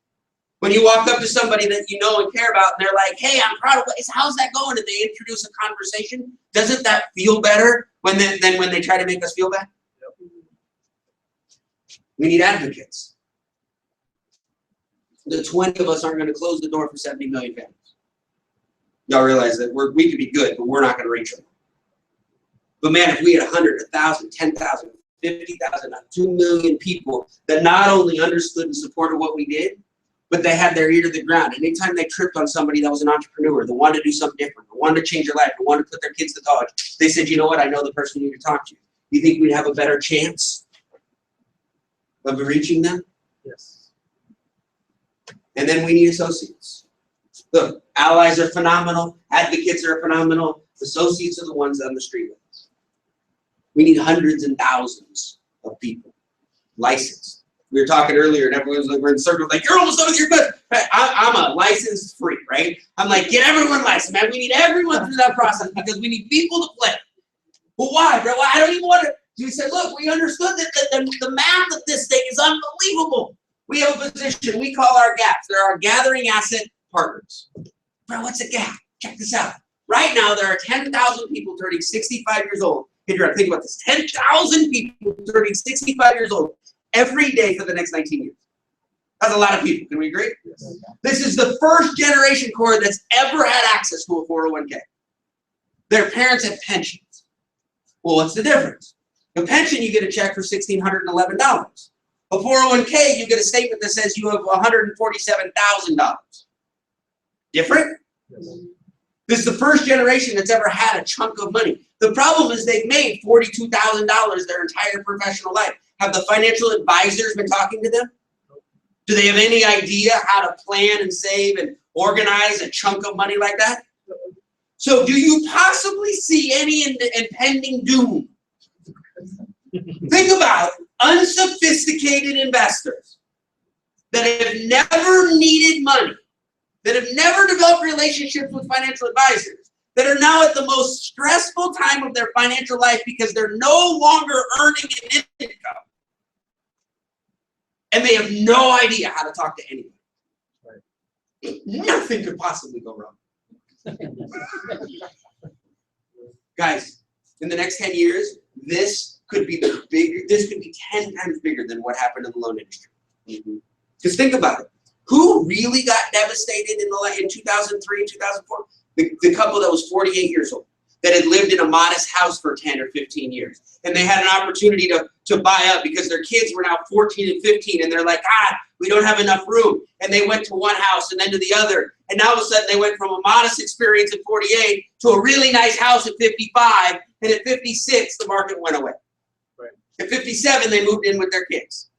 When you walk up to somebody that you know and care about, and they're like, hey, I'm proud of it. How's that going? And they introduce a conversation. Doesn't that feel better than when they try to make us feel bad? Yep. We need advocates. The 20 of us aren't going to close the door for 70 million families. Y'all realize that we could be good, but we're not going to reach them. But man, if we had 100, 1,000, 10,000, 50,000, 2 million people that not only understood and supported what we did, but they had their ear to the ground. And anytime they tripped on somebody that was an entrepreneur, that wanted to do something different, that wanted to change their life, that wanted to put their kids to college, they said, you know what, I know the person you need to talk to. You think we'd have a better chance of reaching them? Yes. And then we need associates. Look, allies are phenomenal. Advocates are phenomenal. Associates are the ones on the street with us. We need hundreds and thousands of people licensed. We were talking earlier, and everyone's like, we're in circles, like, you're almost done with your good. I'm a licensed freak, right? I'm like, get everyone licensed, man. We need everyone through that process because we need people to play. Well, why, bro? I don't even want to. We said, look, we understood that the math of this thing is unbelievable. We have a position we call our GAPs. They're our gathering asset partners. Bro, what's a GAP? Check this out. Right now, there are 10,000 people turning 65 years old. Hey, you're think about this. 10,000 people turning 65 years old every day for the next 19 years. That's a lot of people. Can we agree? Yes. This is the first generation core that's ever had access to a 401k. Their parents have pensions. Well, what's the difference? A pension, you get a check for $1,611. A 401k, you get a statement that says you have $147,000. Different? Yes. This is the first generation that's ever had a chunk of money. The problem is they've made $42,000 their entire professional life. Have the financial advisors been talking to them? Do they have any idea how to plan and save and organize a chunk of money like that? So do you possibly see any impending doom? Think about unsophisticated investors that have never needed money, that have never developed relationships with financial advisors, that are now at the most stressful time of their financial life because they're no longer earning an income. And they have no idea how to talk to anyone. Right. Nothing could possibly go wrong. Guys, in the next 10 years, this could be 10 times bigger than what happened in the loan industry. Because think about it. Who really got devastated in 2003, 2004? The couple that was 48 years old, that had lived in a modest house for 10 or 15 years. And they had an opportunity to buy up because their kids were now 14 and 15. And they're like, we don't have enough room. And they went to one house and then to the other. And now all of a sudden they went from a modest experience at 48 to a really nice house at 55. And at 56, the market went away. Right. At 57, they moved in with their kids.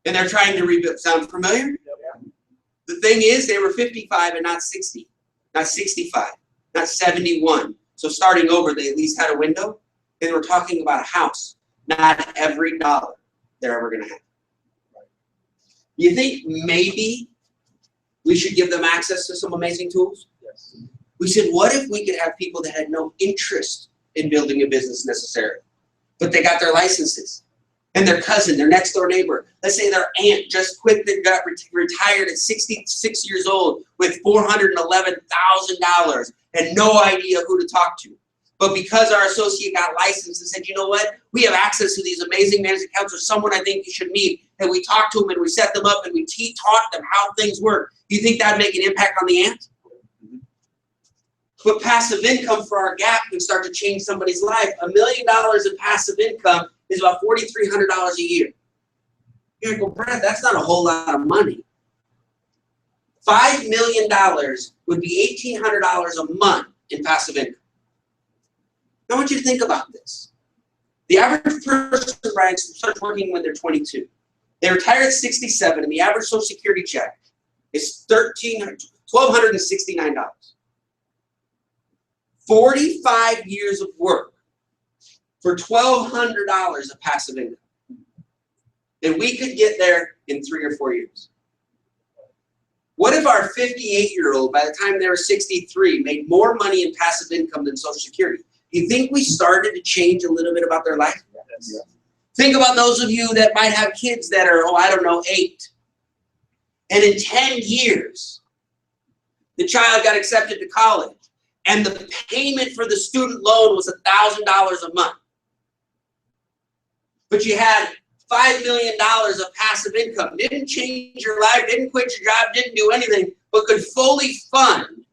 And they're trying to rebuild. Sound familiar? Yeah. The thing is, they were 55 and not 60, not 65, not 71. So starting over, they at least had a window. They were talking about a house, not every dollar they're ever going to have. You think maybe we should give them access to some amazing tools? Yes. We said, what if we could have people that had no interest in building a business necessarily, but they got their licenses, and their cousin, their next door neighbor, let's say their aunt just quit, that got retired at 66 years old with $411,000 and no idea who to talk to. But because our associate got licensed and said, you know what, we have access to these amazing management accounts, or someone I think you should meet, and we talked to them and we set them up and we taught them how things work. Do you think that'd make an impact on the aunt? But passive income for our gap can start to change somebody's life. $1 million in passive income is about $4,300 a year. You're like, well, Brad, that's not a whole lot of money. $5 million would be $1,800 a month in passive income. I want you to think about this. The average person starts working when they're 22. They retire at 67, and the average Social Security check is $1,269. 45 years of work for $1,200 of passive income. And we could get there in 3 or 4 years. What if our 58-year-old, by the time they were 63, made more money in passive income than Social Security? Do you think we started to change a little bit about their life? Yes. Think about those of you that might have kids that are, 8. And in 10 years, the child got accepted to college, and the payment for the student loan was $1,000 a month. But you had $5 million of passive income. Didn't change your life, didn't quit your job, didn't do anything, but could fully fund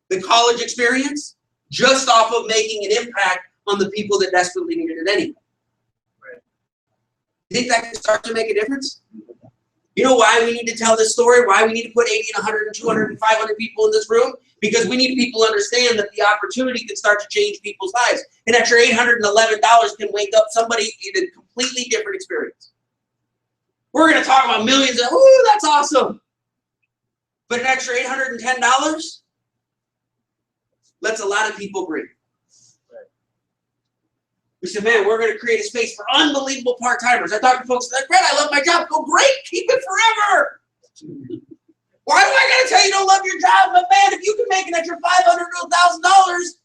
the college experience just off of making an impact on the people that desperately needed it anyway. Right. You think that can start to make a difference? You know why we need to tell this story? Why we need to put 80 and 100 and 200 and 500 people in this room? Because we need people to understand that the opportunity can start to change people's lives. And that your $811 can wake up somebody in a completely different experience. We're going to talk about millions of, ooh, that's awesome. But an extra $810 lets a lot of people breathe. We said, man, we're going to create a space for unbelievable part-timers. I talk to folks like, Brett, I love my job. Go, great, keep it forever. Why do I got to tell you don't love your job? But man, if you can make an extra $500 to $1,000,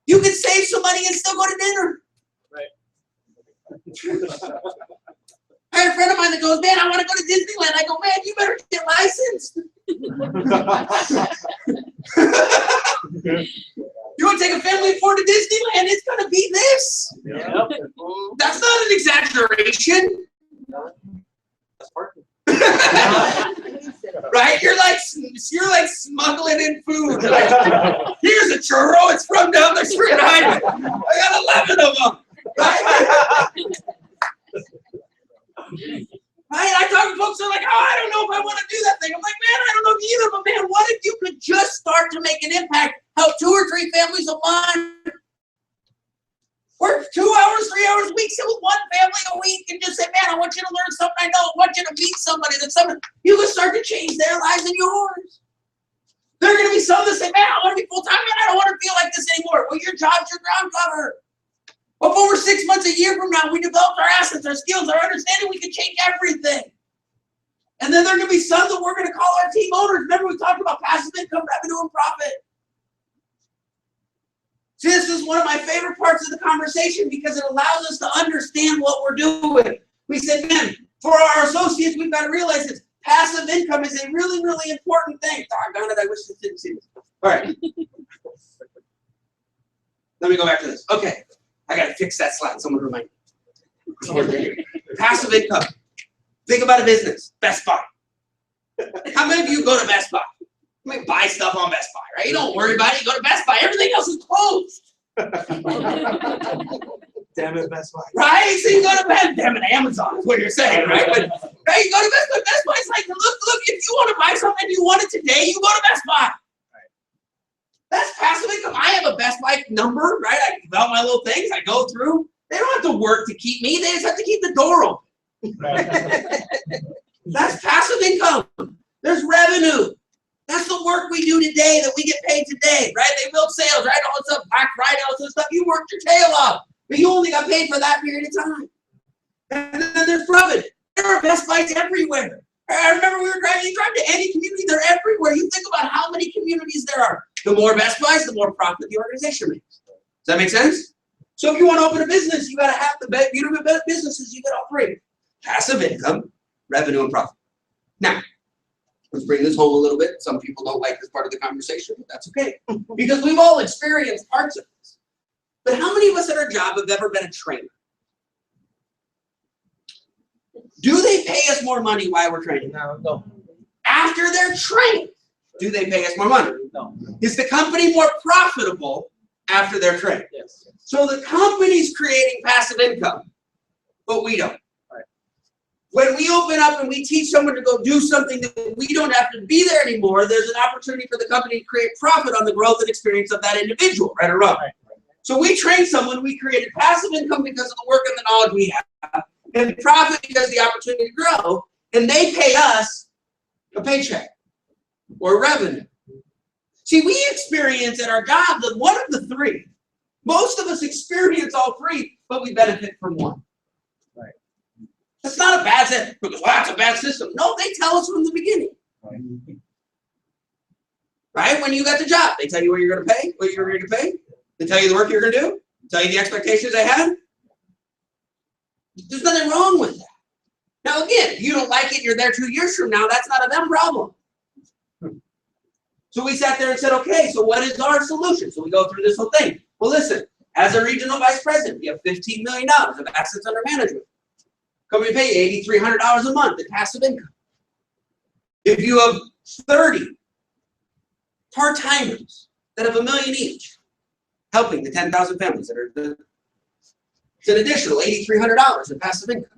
you can save some money and still go to dinner. Right. I had a friend of mine that goes, man, I want to go to Disneyland. I go, man, you better get licensed. You want to take a family of 4 to Disneyland? It's going to be this. Yep. That's not an exaggeration. That's parking. Right? You're like smuggling in food. Like, here's a churro. It's from down the street. I got 11 of them. Right? Right? I talk to folks who are like, oh, I don't know if I want to do that thing. I'm like, man, I don't know either. But man, what if you could just start to make an impact? Help 2 or 3 families a month. Work 2 hours, 3 hours a week, sit with 1 family a week, and just say, man, I want you to learn something I know. I want you to meet somebody that you can start to change their lives and yours. There are going to be some that say, man, I want to be full-time, man, I don't want to feel like this anymore. Well, your job's your ground cover. Well, if over 6 months, a year from now, we developed our assets, our skills, our understanding, we can change everything. And then there are going to be some that we're going to call our team owners. Remember, we talked about passive income, revenue, and profit. See, this is one of my favorite parts of the conversation because it allows us to understand what we're doing. We said, man, for our associates, we've got to realize this. Passive income is a really, really important thing. Doggone it, I wish this didn't see this. All right. Let me go back to this. Okay. I got to fix that slide. Someone remind me. Passive income. Think about a business. Best Buy. How many of you go to Best Buy? I mean, buy stuff on Best Buy, right? You don't worry about it. You go to Best Buy. Everything else is closed. Damn it, Best Buy. Right? So you go to Best Buy. Damn it, Amazon is what you're saying, right? But right, you go to Best Buy. Best Buy's like, look, if you want to buy something and you want it today, you go to Best Buy. That's passive income. I have a Best Buy number, right? I develop my little things. I go through. They don't have to work to keep me. They just have to keep the door open. That's passive income. There's revenue. That's the work we do today that we get paid today, right? They build sales, right? All this stuff, Black Friday, all this stuff. You worked your tail off, but you only got paid for that period of time. And then there's profit. There are Best Buys everywhere. I remember we were driving, you drive to any community, they're everywhere. You think about how many communities there are. The more Best Buys, the more profit the organization makes. Does that make sense? So if you want to open a business, you got to have the beautiful businesses, you got all three. Passive income, revenue, and profit. Now, let's bring this home a little bit. Some people don't like this part of the conversation, but that's okay. Because we've all experienced parts of this. But how many of us at our job have ever been a trainer? Do they pay us more money while we're training? No. After they're trained, do they pay us more money? No. Is the company more profitable after they're trained? Yes. So the company's creating passive income, but we don't. Right. When we open up and we teach someone to go do something that we don't have to be there anymore, there's an opportunity for the company to create profit on the growth and experience of that individual, right or wrong? Right. So we train someone, we created passive income because of the work and the knowledge we have, and profit because of the opportunity to grow, and they pay us a paycheck or revenue. See, we experience at our job that one of the three. Most of us experience all three, but we benefit from one. Right. That's not a bad system. Because, well, that's a bad system. No, they tell us from the beginning. Right? When you got the job, they tell you what you're going to pay, what you're going to pay. They tell you the work you're going to do. Tell you the expectations they had. There's nothing wrong with that. Now, again, if you don't like it, you're there 2 years from now, that's not a them problem. So we sat there and said, okay, so what is our solution? So we go through this whole thing. Well, listen, as a regional vice president, you have $15 million of assets under management. Company pay $8,300 a month in passive income. If you have 30 part-timers that have $1 million each, helping the 10,000 families that are it's an additional $8,300 in passive income.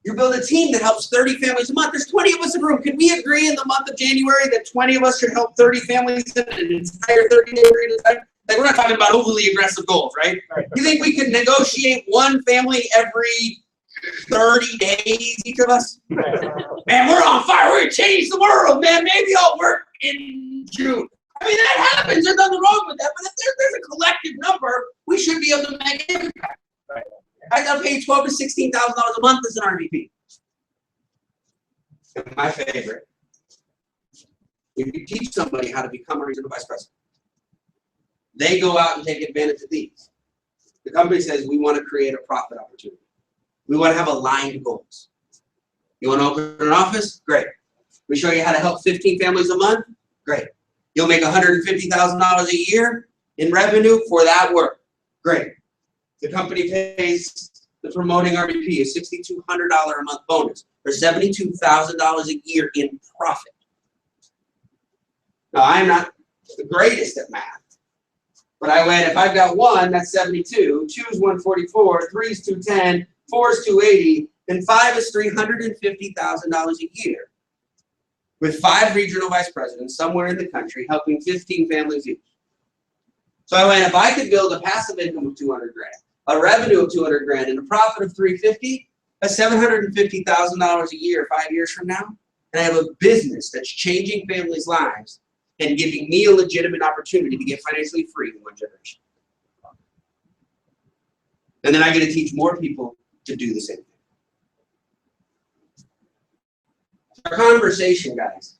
You build a team that helps 30 families a month. There's 20 of us in the room. Can we agree in the month of January that 20 of us should help 30 families in an entire 30-day period of time? Like, we're not talking about overly aggressive goals, right? You think we can negotiate one family every 30 days, each of us? Man, we're on fire. We're going to change the world, man. Maybe I'll work in June. I mean, that happens. There's nothing wrong with that. But if there's a collective number, we should be able to make an impact. Right. I got paid $12,000 to $16,000 a month as an RVP. And my favorite, if you teach somebody how to become a regional vice president, they go out and take advantage of these. The company says, we want to create a profit opportunity. We want to have aligned goals. You want to open an office? Great. We show you how to help 15 families a month? Great. You'll make $150,000 a year in revenue for that work. Great. The company pays the promoting RVP a $6,200 a month bonus or $72,000 a year in profit. Now, I'm not the greatest at math, but I went, if I've got 1, that's 72, 2 is 144, 3 is 210, 4 is 280, and 5 is $350,000 a year. With 5 regional vice presidents somewhere in the country helping 15 families each. So I went, if I could build a passive income of 200 grand, a revenue of 200 grand, and a profit of 350, that's $750,000 a year 5 years from now. And I have a business that's changing families' lives and giving me a legitimate opportunity to get financially free in 1 generation. And then I get to teach more people to do the same thing. Our conversation, guys,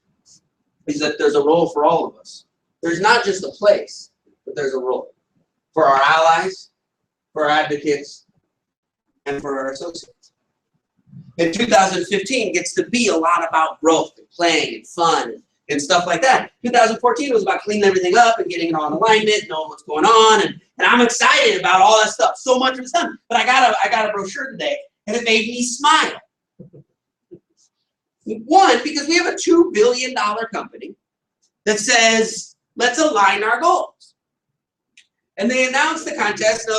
is that there's a role for all of us. There's not just a place, but there's a role for our allies, for our advocates, and for our associates. And 2015 gets to be a lot about growth and playing and fun and stuff like that. 2014 was about cleaning everything up and getting it all in alignment, knowing what's going on, and I'm excited about all that stuff. So much of it's done. But I got a brochure today, and it made me smile. One, because we have a $2 billion company that says, let's align our goals. And they announced the contest. So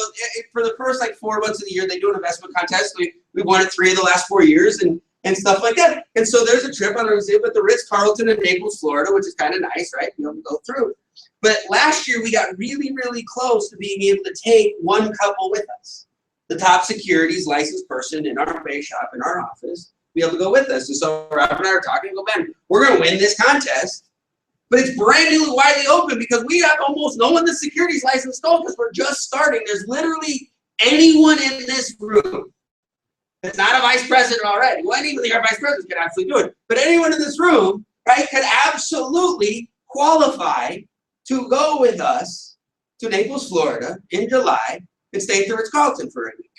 for the first 4 months of the year, they do an investment contest. We won it 3 of the last 4 years and stuff like that. And so there's a trip, I'm going to say, but the Ritz-Carlton in Naples, Florida, which is kind of nice, right? You know, we go through. But last year, we got really, really close to being able to take one couple with us. The top securities licensed person in our base shop, in our office, be able to go with us. And so Rob and I are talking and go, man, we're going to win this contest. But it's brand new and widely open because we have almost no one that's securities license installed because we're just starting. There's literally anyone in this room that's not a vice president already. Well, any of our vice presidents could absolutely do it. But anyone in this room, right, could absolutely qualify to go with us to Naples, Florida in July and stay at the Ritz-Carlton for a week.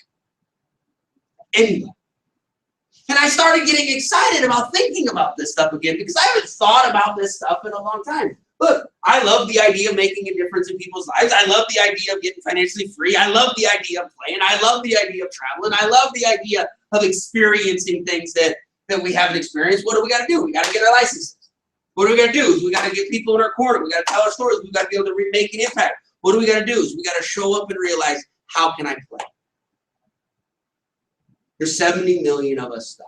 Anyone. And I started getting excited about thinking about this stuff again because I haven't thought about this stuff in a long time. Look, I love the idea of making a difference in people's lives. I love the idea of getting financially free. I love the idea of playing. I love the idea of traveling. I love the idea of experiencing things that we haven't experienced. What do we got to do? We got to get our licenses. What do we got to do? Is we got to get people in our corner. We got to tell our stories. We got to be able to make an impact. What do we got to do? Is we got to show up and realize, how can I play? There's 70 million of us stuck.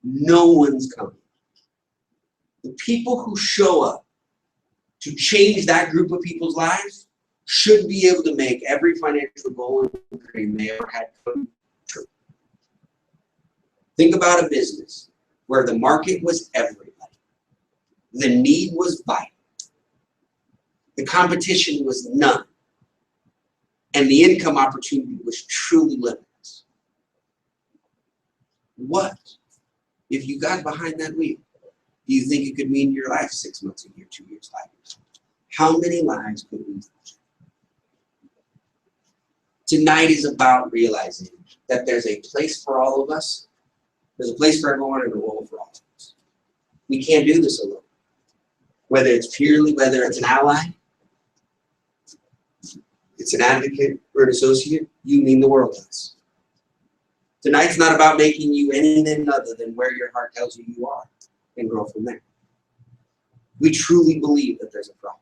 No one's coming. The people who show up to change that group of people's lives should be able to make every financial goal and dream they ever had come true. Think about a business where the market was everybody. The need was vital. The competition was none. And the income opportunity was truly limitless. What if you got behind that wheel? Do you think it could mean your life 6 months, a year, 2 years, 5 years? How many lives could we touch? Tonight is about realizing that there's a place for all of us. There's a place for everyone and a role for all of us. We can't do this alone. Whether it's an ally, it's an advocate or an associate, you mean the world to us. Tonight's not about making you anything other than where your heart tells you you are and grow from there. We truly believe that there's a problem.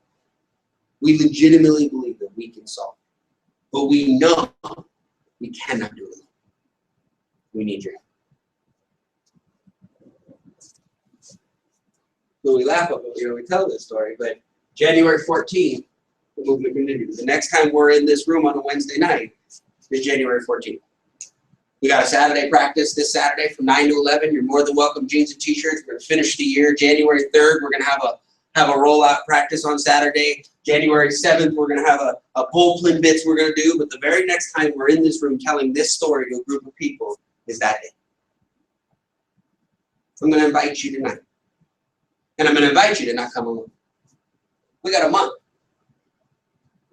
We legitimately believe that we can solve it. But we know we cannot do it alone. We need your help. So we laugh up here when we tell this story, but January 14th, the movement continues. The next time we're in this room on a Wednesday night is January 14th. We got a Saturday practice this Saturday from 9 to 11. You're more than welcome, jeans and t-shirts. We're going to finish the year. January 3rd, we're going to have a rollout practice on Saturday. January 7th, we're going to have a bullpen bits we're going to do. But the very next time we're in this room telling this story to a group of people is that day. I'm going to invite you tonight. And I'm going to invite you to not come alone. We got a month.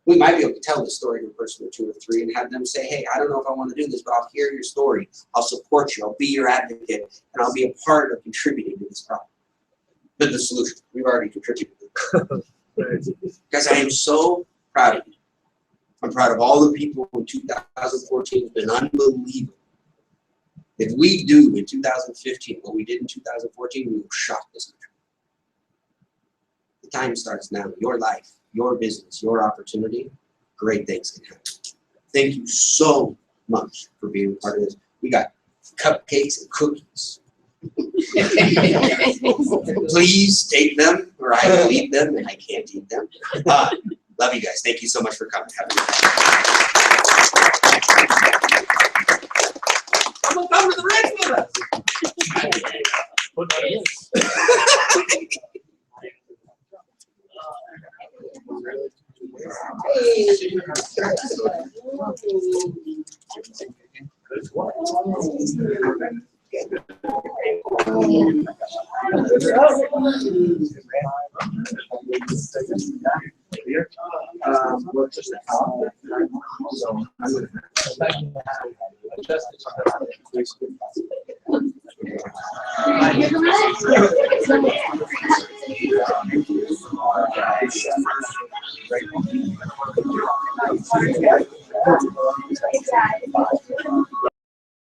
We might be able to tell this story to a person or two or three and have them say, hey, I don't know if I want to do this, but I'll hear your story. I'll support you. I'll be your advocate. And I'll be a part of contributing to this problem. But the solution, we've already contributed. Guys, I am so proud of you. I'm proud of all the people in 2014. It's been unbelievable. If we do in 2015 what we did in 2014, we will shock this country. The time starts now. Your life, your business, your opportunity, great things can happen. Thank you so much for being a part of this. We got cupcakes and cookies. Please take them, or I will eat them, and I can't eat them. Love you guys. Thank you so much for coming. Have a good day. Come to the Ritz with us.